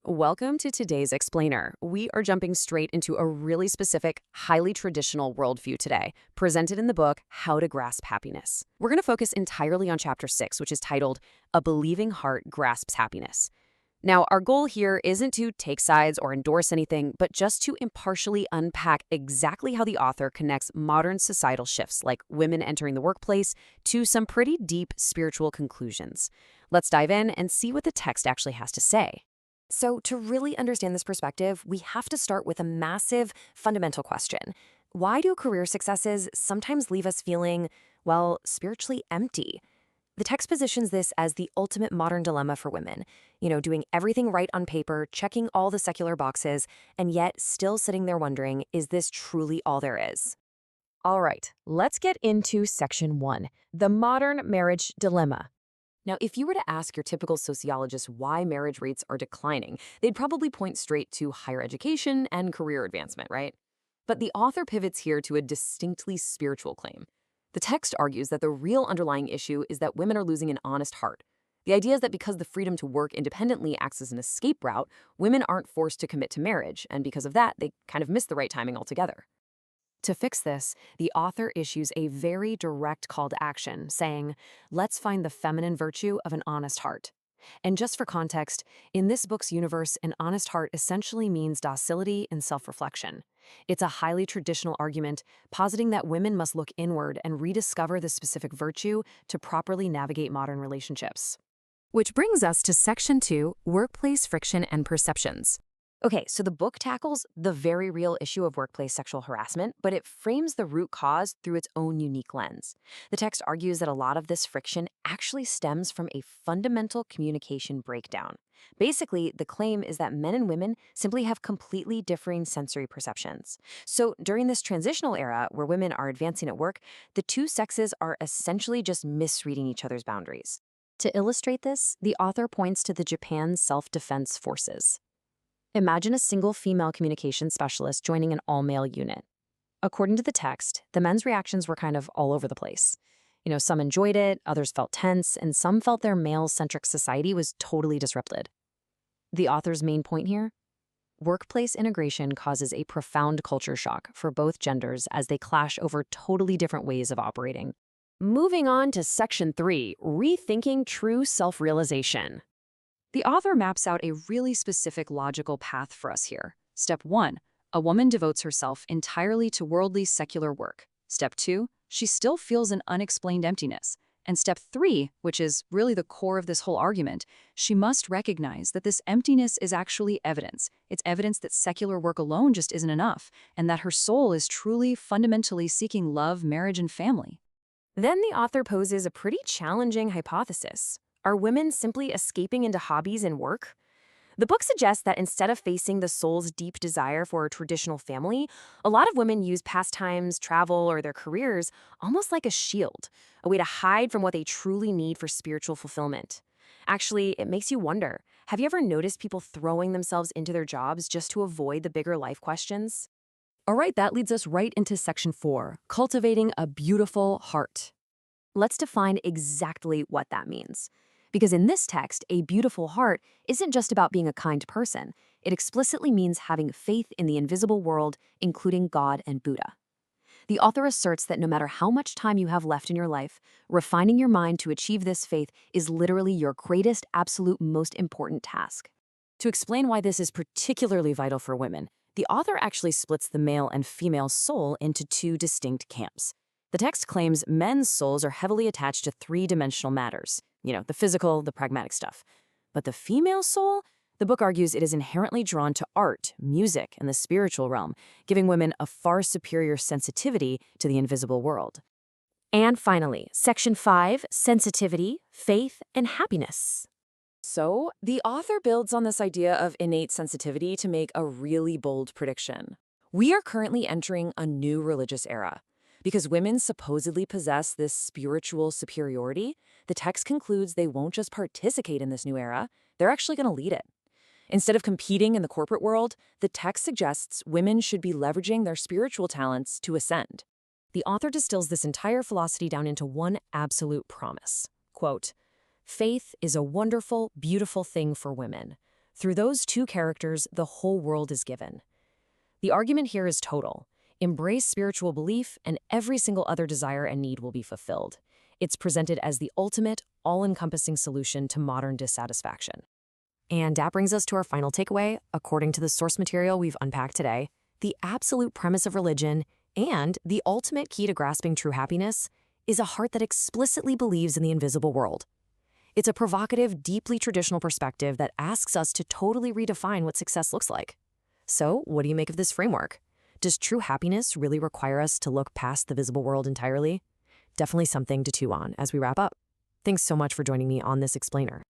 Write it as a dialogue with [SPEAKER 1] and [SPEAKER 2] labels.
[SPEAKER 1] Welcome to today's Explainer. We are jumping straight into a really specific, highly traditional worldview today, presented in the book How to Grasp Happiness. We're going to focus entirely on Chapter 6, which is titled A Believing Heart Grasps Happiness. Now, our goal here isn't to take sides or endorse anything, but just to impartially unpack exactly how the author connects modern societal shifts, like women entering the workplace, to some pretty deep spiritual conclusions. Let's dive in and see what the text actually has to say. So, to really understand this perspective, we have to start with a massive, fundamental question. Why do career successes sometimes leave us feeling, well, spiritually empty? The text positions this as the ultimate modern dilemma for women. Doing everything right on paper, checking all the secular boxes, and yet still sitting there wondering, is this truly all there is? All right, let's get into Section 1, the modern marriage dilemma. Now, if you were to ask your typical sociologist why marriage rates are declining, they'd probably point straight to higher education and career advancement, right? But the author pivots here to a distinctly spiritual claim. The text argues that the real underlying issue is that women are losing an honest heart. The idea is that because the freedom to work independently acts as an escape route, women aren't forced to commit to marriage, and because of that, they kind of miss the right timing altogether. To fix this, the author issues a very direct call to action, saying, let's find the feminine virtue of an honest heart. And just for context, in this book's universe, an honest heart essentially means docility and self-reflection. It's a highly traditional argument, positing that women must look inward and rediscover the specific virtue to properly navigate modern relationships. Which brings us to Section 2, Workplace Friction and Perceptions. Okay, so the book tackles the very real issue of workplace sexual harassment, but it frames the root cause through its own unique lens. The text argues that a lot of this friction actually stems from a fundamental communication breakdown. Basically, the claim is that men and women simply have completely differing sensory perceptions. So during this transitional era where women are advancing at work, the two sexes are essentially just misreading each other's boundaries. To illustrate this, the author points to the Japan Self-Defense Forces. Imagine a single female communications specialist joining an all-male unit. According to the text, the men's reactions were kind of all over the place. Some enjoyed it, others felt tense, and some felt their male-centric society was totally disrupted. The author's main point here? Workplace integration causes a profound culture shock for both genders as they clash over totally different ways of operating. Moving on to Section 3, Rethinking True Self-Realization. The author maps out a really specific logical path for us here. Step 1, a woman devotes herself entirely to worldly secular work. Step 2, she still feels an unexplained emptiness. And step 3, which is really the core of this whole argument, she must recognize that this emptiness is actually evidence. It's evidence that secular work alone just isn't enough, and that her soul is truly fundamentally seeking love, marriage, and family. Then the author poses a pretty challenging hypothesis. Are women simply escaping into hobbies and work? The book suggests that instead of facing the soul's deep desire for a traditional family, a lot of women use pastimes, travel, or their careers almost like a shield, a way to hide from what they truly need for spiritual fulfillment. Actually, it makes you wonder, have you ever noticed people throwing themselves into their jobs just to avoid the bigger life questions? All right, that leads us right into Section 4, Cultivating a Beautiful Heart. Let's define exactly what that means. Because in this text, a beautiful heart isn't just about being a kind person. It explicitly means having faith in the invisible world, including God and Buddha. The author asserts that no matter how much time you have left in your life, refining your mind to achieve this faith is literally your greatest, absolute, most important task. To explain why this is particularly vital for women, the author actually splits the male and female soul into two distinct camps. The text claims men's souls are heavily attached to three-dimensional matters. The physical, the pragmatic stuff. But the female soul? The book argues it is inherently drawn to art, music, and the spiritual realm, giving women a far superior sensitivity to the invisible world. And finally, Section 5, Sensitivity, Faith, and Happiness. So, the author builds on this idea of innate sensitivity to make a really bold prediction. We are currently entering a new religious era. Because women supposedly possess this spiritual superiority, the text concludes they won't just participate in this new era, they're actually going to lead it. Instead of competing in the corporate world, the text suggests women should be leveraging their spiritual talents to ascend. The author distills this entire philosophy down into one absolute promise. Quote, "Faith is a wonderful, beautiful thing for women. Through those two characters, the whole world is given. The argument here is total. Embrace spiritual belief, and every single other desire and need will be fulfilled. It's presented as the ultimate, all-encompassing solution to modern dissatisfaction. And that brings us to our final takeaway. According to the source material we've unpacked today, the absolute premise of religion and the ultimate key to grasping true happiness is a heart that explicitly believes in the invisible world. It's a provocative, deeply traditional perspective that asks us to totally redefine what success looks like. So, what do you make of this framework? Does true happiness really require us to look past the visible world entirely? Definitely something to chew on as we wrap up. Thanks so much for joining me on this explainer.